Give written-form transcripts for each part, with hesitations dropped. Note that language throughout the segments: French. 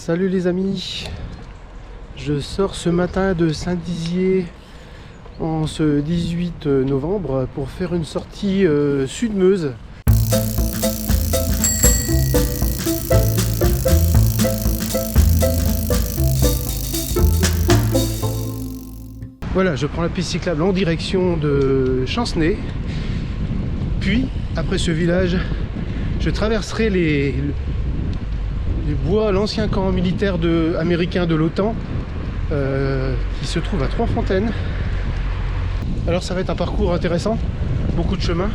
Salut les amis, je sors ce matin de Saint-Dizier en ce 18 novembre pour faire une sortie sud-Meuse. Voilà, je prends la piste cyclable en direction de Chancenay, puis après ce village je traverserai les bois, l'ancien camp militaire américain de l'OTAN qui se trouve à Trois-Fontaines. Alors ça va être un parcours intéressant, beaucoup de chemin.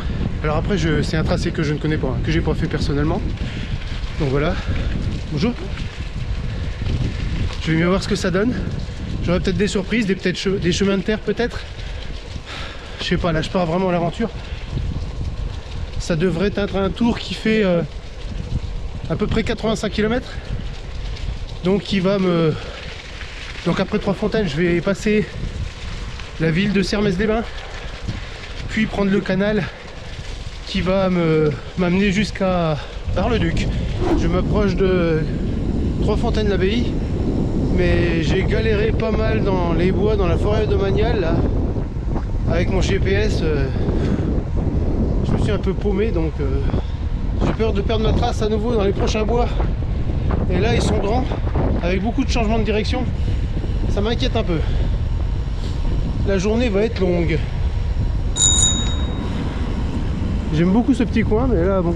Alors après c'est un tracé que je ne connais pas, que j'ai pas fait personnellement. Donc voilà, bonjour. Je vais bien voir ce que ça donne. J'aurai peut-être des surprises, des chemins de terre peut-être. Je sais pas, là je pars vraiment à l'aventure. Ça devrait être un tour qui fait à peu près 85 km. Donc après Trois-Fontaines, je vais passer la ville de Sermaize-les-Bains, puis prendre le canal qui va m'amener jusqu'à Bar-le-Duc. Je m'approche de Trois-Fontaines-l'Abbaye, mais j'ai galéré pas mal dans les bois, dans la forêt domaniale là. Avec mon GPS, je me suis un peu paumé, donc j'ai peur de perdre ma trace à nouveau dans les prochains bois. Et là ils sont grands, avec beaucoup de changements de direction. Ça m'inquiète un peu. La journée va être longue. J'aime beaucoup ce petit coin, mais là bon,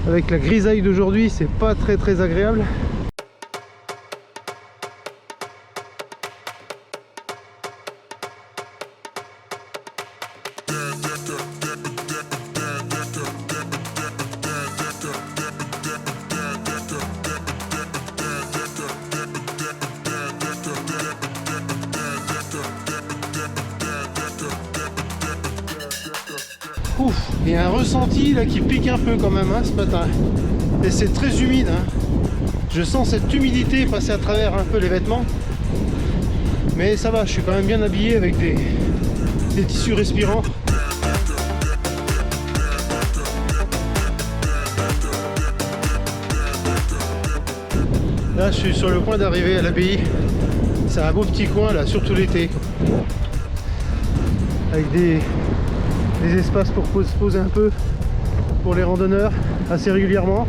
avec la grisaille d'aujourd'hui, c'est pas très agréable. Ouf, il y a un ressenti là qui pique un peu quand même ce matin. Et c'est très humide. Je sens cette humidité passer à travers un peu les vêtements. Mais ça va, je suis quand même bien habillé avec des tissus respirants. Là je suis sur le point d'arriver à l'abbaye. C'est un beau petit coin là, surtout l'été. Avec des espaces pour se poser un peu pour les randonneurs assez régulièrement.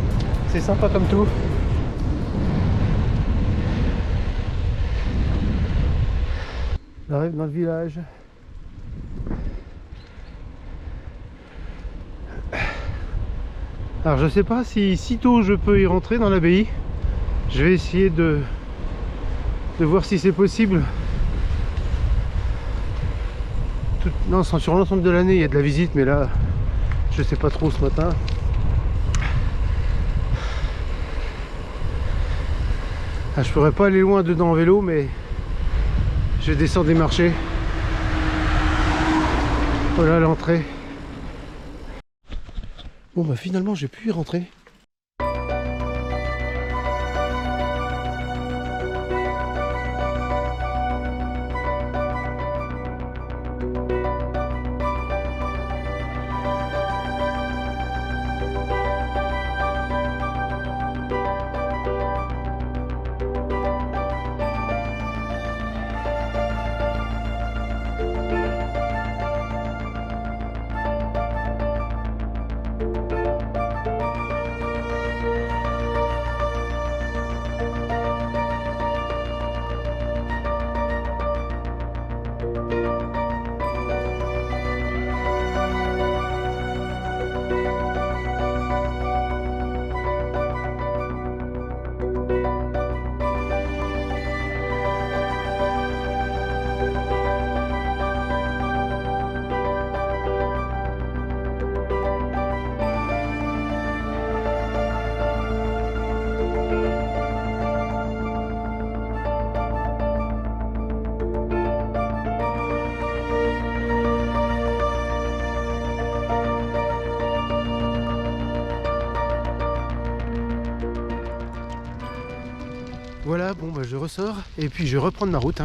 C'est sympa comme tout. J'arrive dans le village. Alors je sais pas si sitôt je peux y rentrer dans l'abbaye. Je vais essayer de voir si c'est possible. Non, sur l'ensemble de l'année il y a de la visite, mais là je sais pas trop ce matin. Je pourrais pas aller loin dedans en vélo, mais je vais descendre des marchés. Voilà l'entrée. Bon bah finalement j'ai pu y rentrer. Voilà, bon bah je ressors et puis je vais reprendre ma route.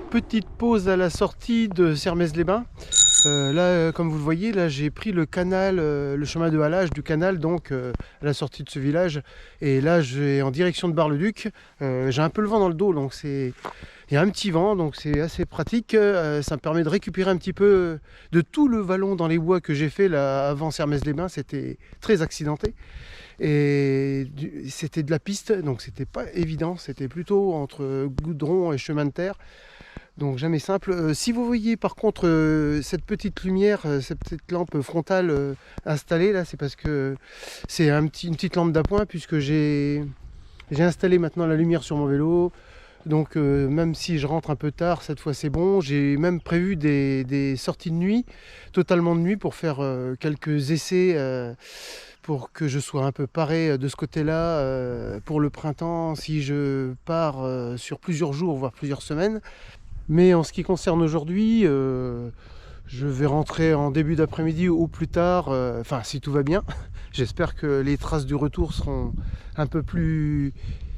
Petite pause à la sortie de Sermaize-les-Bains. Comme vous le voyez, là j'ai pris le canal, le chemin de halage du canal, donc à la sortie de ce village. Et là je vais en direction de Bar-le-Duc. J'ai un peu le vent dans le dos, donc il y a un petit vent, donc c'est assez pratique. Ça me permet de récupérer un petit peu de tout le vallon dans les bois que j'ai fait là avant Sermaises-les-Bains. C'était très accidenté. Et c'était de la piste, donc c'était pas évident. C'était plutôt entre goudron et chemin de terre. Donc jamais simple. Si vous voyez par contre cette petite lumière, cette petite lampe frontale installée là, c'est parce que c'est une petite lampe d'appoint, puisque j'ai installé maintenant la lumière sur mon vélo. Donc même si je rentre un peu tard, cette fois c'est bon. J'ai même prévu des sorties de nuit, totalement de nuit, pour faire quelques essais, pour que je sois un peu paré de ce côté-là pour le printemps, si je pars sur plusieurs jours, voire plusieurs semaines. Mais en ce qui concerne aujourd'hui, je vais rentrer en début d'après-midi ou plus tard, enfin si tout va bien. J'espère que les traces du retour seront un peu plus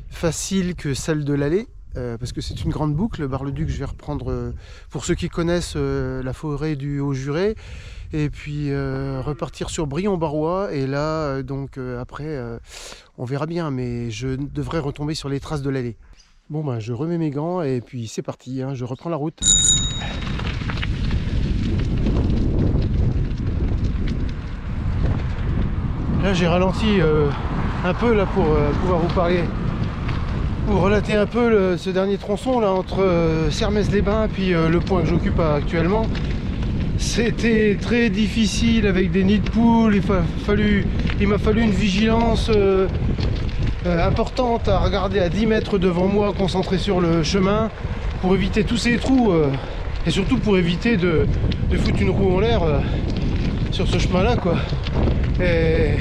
faciles que celles de l'aller, parce que c'est une grande boucle. Bar-le-Duc, je vais reprendre, pour ceux qui connaissent, la forêt du Haut-Juré, et puis repartir sur Brion-Barrois, et là, après, on verra bien, mais je devrais retomber sur les traces de l'aller. Bon ben je remets mes gants et puis c'est parti, hein, je reprends la route. Là j'ai ralenti un peu là pour pouvoir vous parler, pour relater un peu ce dernier tronçon là entre Sermaises-les-Bains et puis le point que j'occupe actuellement. C'était très difficile avec des nids de poules, il m'a fallu une vigilance importante à regarder à 10 mètres devant moi, concentré sur le chemin, pour éviter tous ces trous et surtout pour éviter de foutre une roue en l'air sur ce chemin là quoi. Et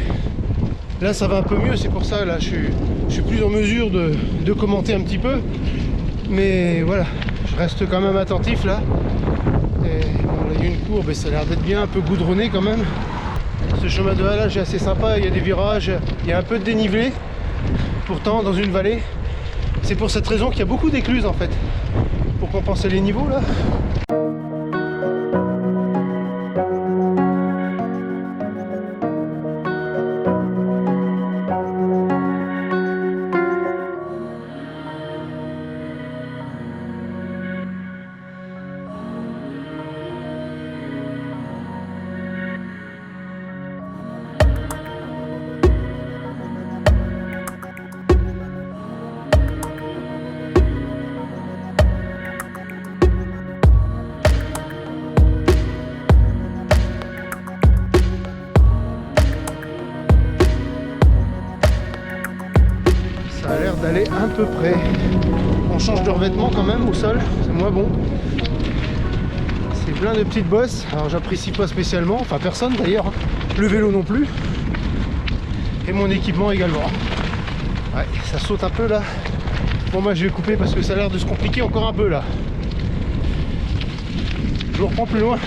là ça va un peu mieux, c'est pour ça là je suis plus en mesure de commenter un petit peu, mais voilà, je reste quand même attentif là. Et bon, là il y a une courbe et ça a l'air d'être bien un peu goudronné quand même. Ce chemin de halage est assez sympa, il y a des virages, il y a un peu de dénivelé. Pourtant dans une vallée, c'est pour cette raison qu'il y a beaucoup d'écluses en fait, pour compenser les niveaux là. Ça a l'air d'aller à peu près. On change de revêtement quand même au sol, c'est moins bon. C'est plein de petites bosses, alors j'apprécie pas spécialement, enfin personne d'ailleurs, le vélo non plus. Et mon équipement également. Ouais, ça saute un peu là. Bon moi je vais couper parce que ça a l'air de se compliquer encore un peu là. Je vous reprends plus loin.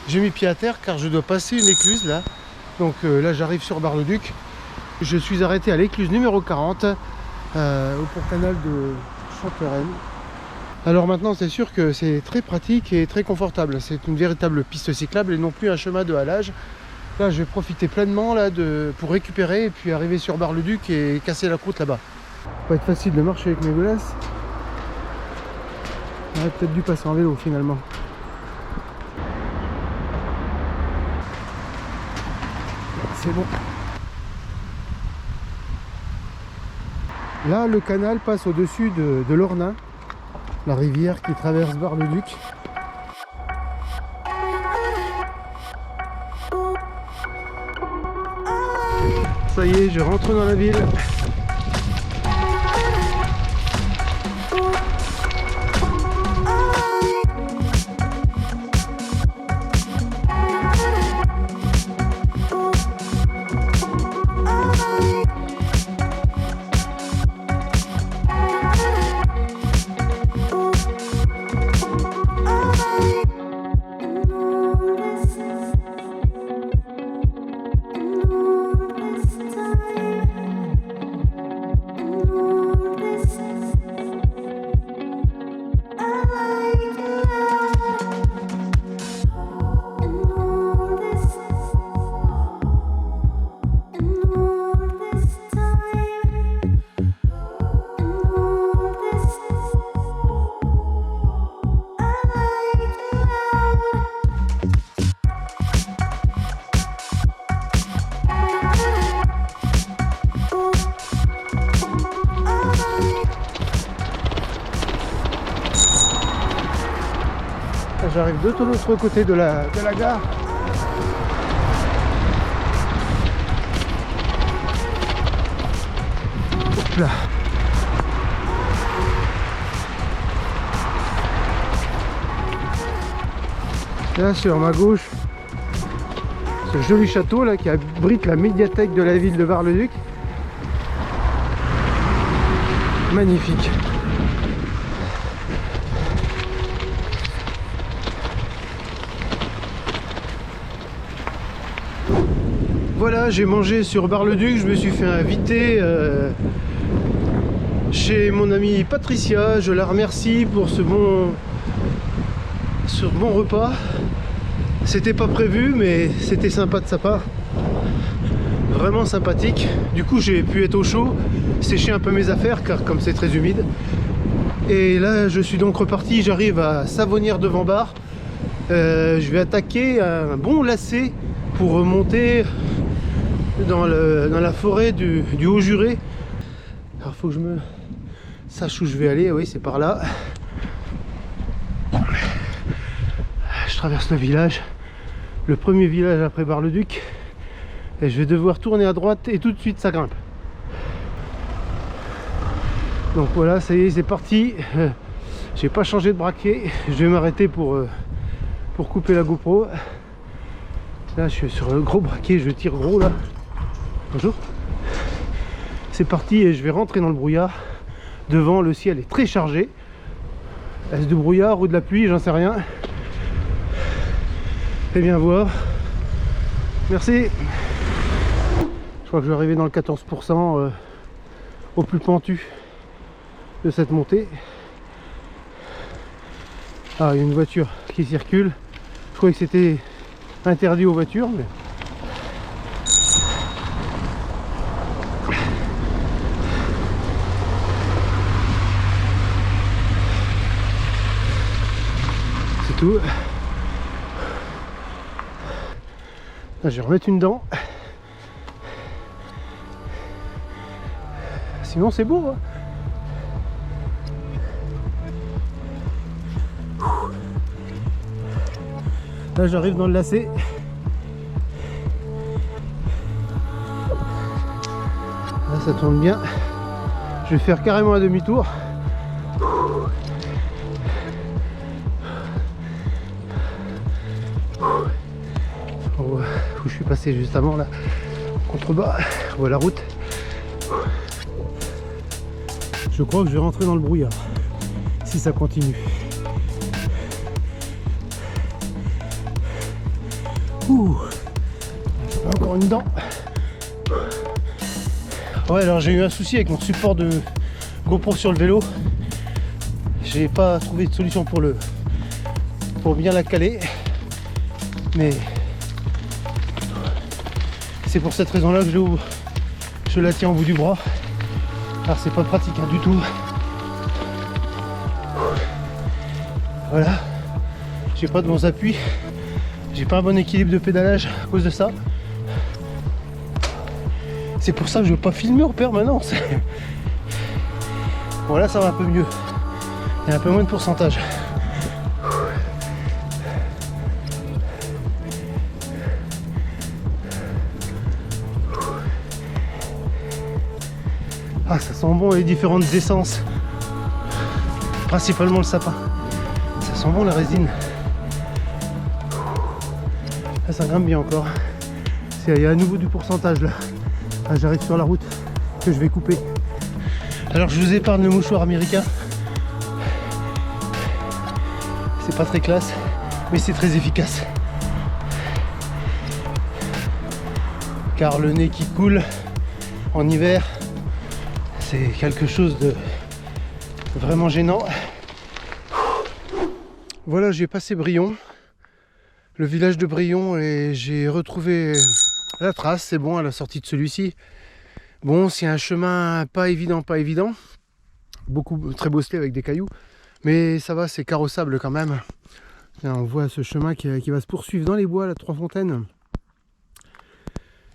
J'ai mis pied à terre car je dois passer une écluse là. Donc là j'arrive sur Bar-le-Duc. Je suis arrêté à l'écluse numéro 40 au pont-canal de Chantereine. Alors maintenant c'est sûr que c'est très pratique et très confortable. C'est une véritable piste cyclable et non plus un chemin de halage. Là je vais profiter pleinement là, pour récupérer et puis arriver sur Bar-le-Duc et casser la croûte là-bas. Ça va pas être facile de marcher avec mes godasses. J'aurais peut-être dû passer en vélo finalement. C'est bon. Là, le canal passe au-dessus de l'Ornain, la rivière qui traverse Bar-le-Duc. Ça y est, je rentre dans la ville. j'arrive de l'autre côté de la gare. Hop là. Là sur ma gauche, ce joli château là qui abrite la médiathèque de la ville de Bar-le-Duc. Magnifique. Voilà, j'ai mangé sur Bar-le-Duc, je me suis fait inviter chez mon amie Patricia. Je la remercie pour ce bon repas. C'était pas prévu, mais c'était sympa de sa part. Vraiment sympathique. Du coup, j'ai pu être au chaud, sécher un peu mes affaires, car comme c'est très humide. Et là, je suis donc reparti. J'arrive à Savonnières-devant-Bar. Je vais attaquer un bon lacet pour remonter dans la forêt du Haut-Juré. Alors, il faut que je me sache où je vais aller. Oui, c'est par là. Je traverse le village. Le premier village après Bar-le-Duc. Et je vais devoir tourner à droite et tout de suite ça grimpe. Donc voilà, ça y est, c'est parti. J'ai pas changé de braquet. Je vais m'arrêter pour couper la GoPro. Là je suis sur le gros braquet, je tire gros là. Bonjour. C'est parti et je vais rentrer dans le brouillard. Devant, le ciel est très chargé. Est-ce du brouillard ou de la pluie, j'en sais rien. Et bien voir. Merci. Je crois que je vais arriver dans le 14% au plus pentu de cette montée. Ah, il y a une voiture qui circule. Je croyais que c'était interdit aux voitures, mais... c'est tout. Là, je vais remettre une dent. Sinon, c'est beau, hein. Là, j'arrive dans le lacet. Là, ça tourne bien. Je vais faire carrément un demi-tour. Où je suis passé juste avant là, contrebas, on voit la route. Je crois que je vais rentrer dans le brouillard si ça continue. Encore une dent. Ouais, alors j'ai eu un souci avec mon support de GoPro sur le vélo. J'ai pas trouvé de solution pour bien la caler, mais c'est pour cette raison là que je la tiens au bout du bras. Alors c'est pas pratique hein, du tout. Voilà, j'ai pas de bons appuis, j'ai pas un bon équilibre de pédalage à cause de ça. C'est pour ça que je veux pas filmer en permanence. Voilà, ça va un peu mieux. Il y a un peu moins de pourcentage. Ah, ça sent bon les différentes essences. Principalement le sapin. Ça sent bon la résine. Là, ça grimpe bien encore. Il y a à nouveau du pourcentage là. Là, j'arrive sur la route que je vais couper. Alors je vous épargne le mouchoir américain. C'est pas très classe, mais c'est très efficace. Car le nez qui coule en hiver, c'est quelque chose de vraiment gênant. Voilà, j'ai passé Brion, le village de Brion, et j'ai retrouvé la trace. C'est bon, à la sortie de celui-ci. Bon, c'est un chemin pas évident, beaucoup très bosselé avec des cailloux, mais ça va, c'est carrossable quand même. Là, on voit ce chemin qui va se poursuivre dans les bois, la Trois-Fontaines.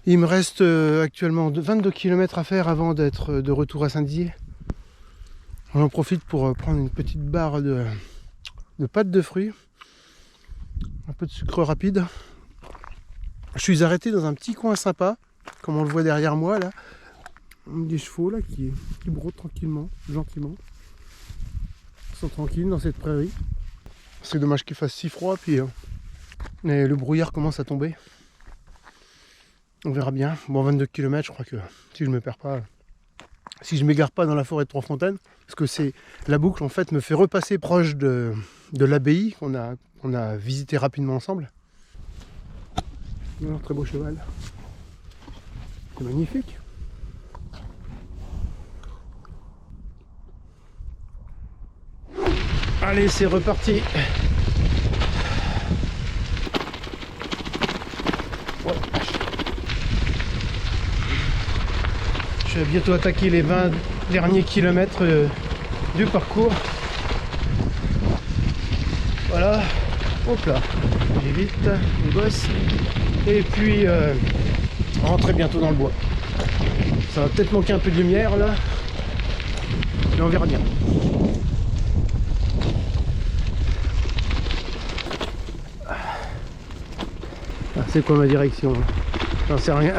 Il me reste actuellement 22 km à faire avant d'être de retour à Saint-Dizier. J'en profite pour prendre une petite barre de pâte de fruits. Un peu de sucre rapide. Je suis arrêté dans un petit coin sympa, comme on le voit derrière moi là. Des chevaux là qui broutent tranquillement, gentiment. Ils sont tranquilles dans cette prairie. C'est dommage qu'il fasse si froid, puis mais le brouillard commence à tomber. On verra bien. Bon, 22 km, je crois que si je me perds pas, si je m'égare pas dans la forêt de Trois-Fontaines, parce que c'est la boucle en fait me fait repasser proche de l'abbaye qu'on a visité rapidement ensemble. Alors, très beau cheval. C'est magnifique. Allez, c'est reparti. Ouais. Je vais bientôt attaquer les 20 derniers kilomètres du parcours. Voilà. Hop là. J'évite les bosses. Et puis rentrer bientôt dans le bois. Ça va peut-être manquer un peu de lumière là. Mais on verra bien. C'est quoi ma direction? J'en sais rien.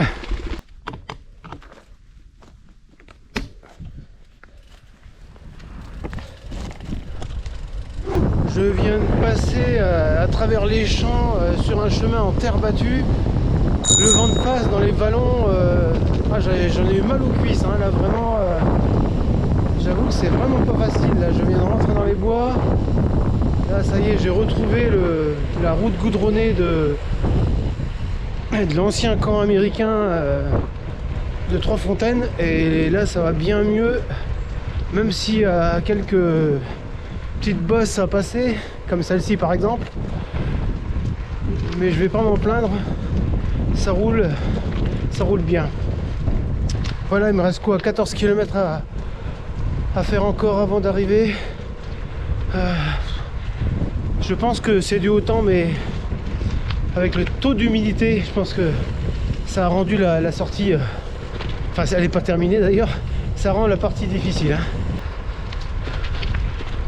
Je viens de passer à travers les champs sur un chemin en terre battue. Le vent de face dans les vallons, j'en ai eu mal aux cuisses hein, là vraiment. J'avoue que c'est vraiment pas facile. Là, je viens de rentrer dans les bois. Là ça y est, j'ai retrouvé la route goudronnée de l'ancien camp américain de Trois-Fontaines, et là ça va bien mieux, même s'il y a quelques petites bosses à passer comme celle-ci par exemple, mais je vais pas m'en plaindre, ça roule bien. Voilà, il me reste quoi, 14 km à faire encore avant d'arriver. Je pense que c'est du haut temps, mais avec le taux d'humidité, je pense que ça a rendu la sortie, enfin elle n'est pas terminée d'ailleurs, ça rend la partie difficile hein.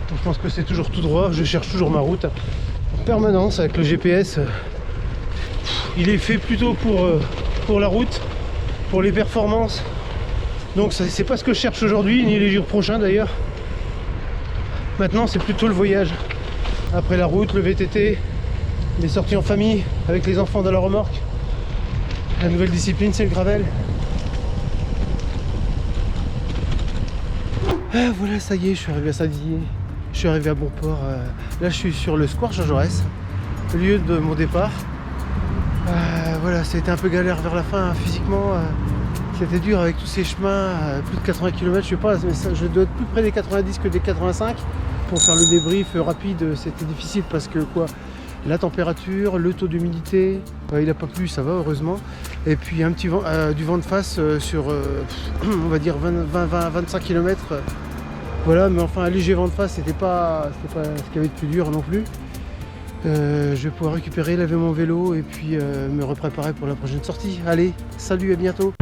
Je pense que c'est toujours tout droit, je cherche toujours ma route en permanence avec le GPS. Il est fait plutôt pour la route, pour les performances, donc c'est pas ce que je cherche aujourd'hui, ni les jours prochains d'ailleurs. Maintenant c'est plutôt le voyage, après la route, le VTT, les sorties en famille avec les enfants dans la remorque. La nouvelle discipline, c'est le gravel. Ah, voilà, ça y est, je suis arrivé à Sadillé. Je suis arrivé à Bonport. Là, je suis sur le square Jean Jaurès, le lieu de mon départ. Voilà, c'était un peu galère vers la fin, hein, physiquement. C'était dur avec tous ces chemins, plus de 80 km, je sais pas, mais ça, je dois être plus près des 90 que des 85. Pour faire le débrief rapide, c'était difficile parce que quoi, la température, le taux d'humidité, il n'a pas plu, ça va heureusement. Et puis un petit vent, du vent de face sur, on va dire 20-25 km. Voilà, mais enfin un léger vent de face, c'était pas ce qu'il y avait de plus dur non plus. Je vais pouvoir récupérer, laver mon vélo et puis me repréparer pour la prochaine sortie. Allez, salut, à bientôt.